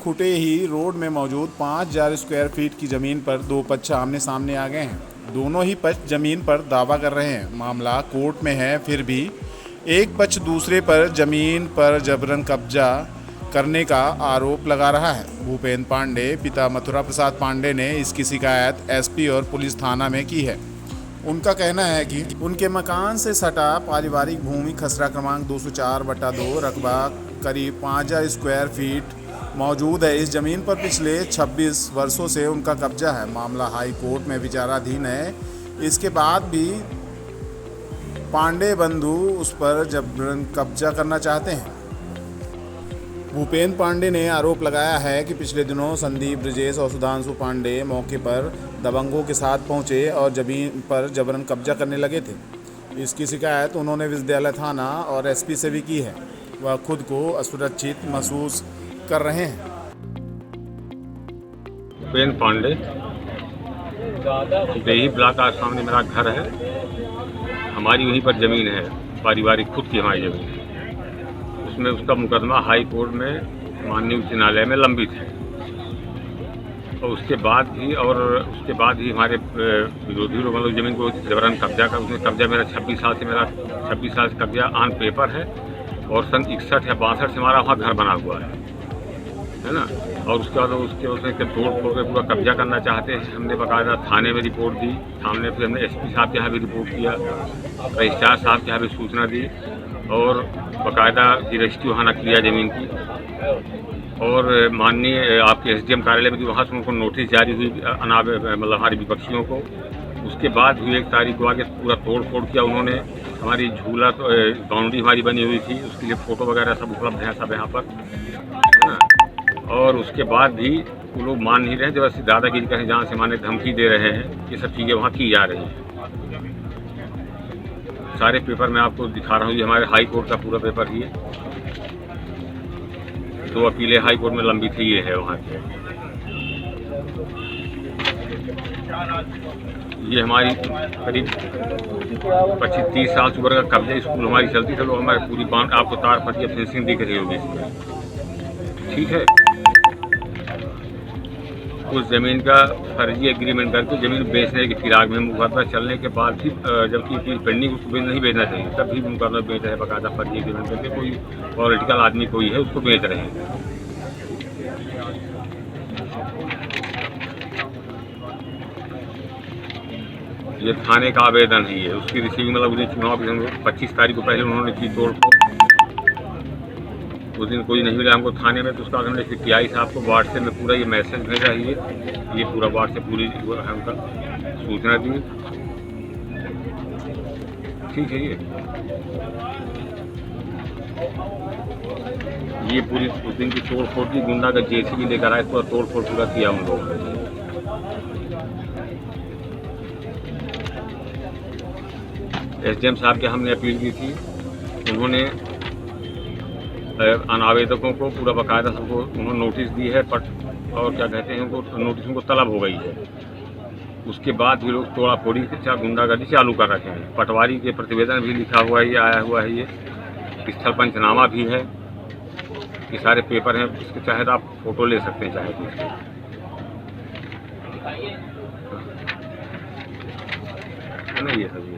खुटे ही road में मौजूद 5,000 square feet की ज़मीन पर दो पक्ष आमने सामने आ गए हैं। दोनों ही पक्ष ज़मीन पर दावा कर रहे हैं। मामला कोर्ट में है, फिर भी एक पक्ष दूसरे पर ज़मीन पर जबरन कब्जा करने का आरोप लगा रहा है। भूपेंद्र पांडे पिता मथुरा प्रसाद पांडे ने इसकी शिकायत एसपी और पुलिस थाना में की है। उनका कहना है कि उनके मकान से सटा पारिवारिक भूमि खसरा क्रमांक 204/2 रकबा करीब 5,000 स्क्वायर फीट मौजूद है। इस ज़मीन पर पिछले 26 वर्षों से उनका कब्जा है। मामला हाई कोर्ट में विचाराधीन है। इसके बाद भी पांडे बंधु उस पर जबरन कब्जा करना चाहते हैं। भूपेंद्र पांडे ने आरोप लगाया है कि पिछले दिनों संदीप, ब्रजेश और सुधांशु पांडे मौके पर दबंगों के साथ पहुंचे और जमीन पर जबरन कब्जा करने लगे थे। इसकी शिकायत उन्होंने विश्वविद्यालय थाना और एसपी से भी की है। वह खुद को असुरक्षित महसूस कर रहे हैं। भूपेंद्र पांडे, देही ब्लॉक के सामने मेरा घर है। हमारी वहीं पर ज़मीन है, पारिवारिक खुद की हमारी ज़मीन है। उसमें उसका मुकदमा हाई कोर्ट में माननीय उच्च न्यायालय में लंबित है। और उसके बाद ही हमारे विरोधी लोग मतलब ज़मीन को जबरन कब्जा कर, उसने कब्जा मेरा 26 साल से कब्जा ऑन पेपर है। और सन 61 या 62 से हमारा वहाँ घर बना हुआ है ना। और उसके बाद उसने तोड़ फोड़ के पूरा कब्जा करना चाहते हैं। हमने बाकायदा थाने में रिपोर्ट दी। थाने फिर हमने एसपी साहब के यहाँ भी रिपोर्ट किया, रजिस्ट्रार साहब के यहाँ भी सूचना दी और बाकायदा रजिस्ट्री वहाँ किया ज़मीन की। और माननीय आपके एसडीएम कार्यालय में भी वहाँ से उनको नोटिस जारी हुई मतलब हमारे विपक्षियों को। उसके बाद भी 1 तारीख को आगे पूरा तोड़ फोड़ किया उन्होंने। हमारी झूला बाउंड्री हमारी बनी हुई थी, उसके लिए फ़ोटो वगैरह सब उपलब्ध है सब यहाँ पर, है ना। और उसके बाद भी वो लोग मान नहीं रहे, जब दादागिरी करें जहाँ से माने धमकी दे रहे हैं। ये सब चीज़ें वहाँ की जा रही हैं। सारे पेपर मैं आपको दिखा रहा हूँ। ये हमारे हाई कोर्ट का पूरा पेपर ही है। 2 अपीलें हाई कोर्ट में लंबित ही ये है वहाँ की। ये हमारी करीब 25-30 साल से ऊपर का कब्जा स्कूल हमारी चलती थी। लोग हमारी पूरी बांध आपको तार फटिया फिनिशिंग दिख रही होगी इसमें, ठीक है। उस ज़मीन का फर्जी एग्रीमेंट करके ज़मीन बेचने की फिराक में मुकदमा चलने के बाद भी जबकि पेंडिंग उसको नहीं बेचना चाहिए, तब भी मुकदमा बेच रहे हैं बाकायदा फर्जी एग्रीमेंट करके। कोई पॉलिटिकल आदमी कोई है उसको बेच रहे हैं। ये थाने का आवेदन है। ये उसकी रिसीविंग मतलब उन्हें चुनाव 25 तारीख को पहले उन्होंने की तोड़ फोड़। उस दिन कोई नहीं मिला हमको थाने में, तो उसका हमने फिर टीआई साहब को व्हाट्सएप में पूरा ये मैसेज भेजा है। ये पूरा व्हाट्सएप पूरी हमका सूचना दी, ठीक है। ये पूरी उस दिन की तोड़ फोड़ की गुंडा का जेसीबी लेकर आए, पूरा तोड़ फोड़ पूरा किया उन लोगों ने। एसडीएम साहब के हमने अपील की थी। उन्होंने आवेदकों को पूरा बाकायदा सबको उन्होंने नोटिस दी है। और क्या कहते हैं उनको नोटिस उनको तलब हो गई है। उसके बाद भी लोग तोड़ा फोड़ी के गुंडागर्दी चालू कर रखे हैं। पटवारी के प्रतिवेदन भी लिखा हुआ है, ये आया हुआ है। ये स्थल पंचनामा भी है। ये सारे पेपर हैं, इसके चाहे तो आप फोटो ले सकते हैं चाहे तो इसके, है ना। ये सब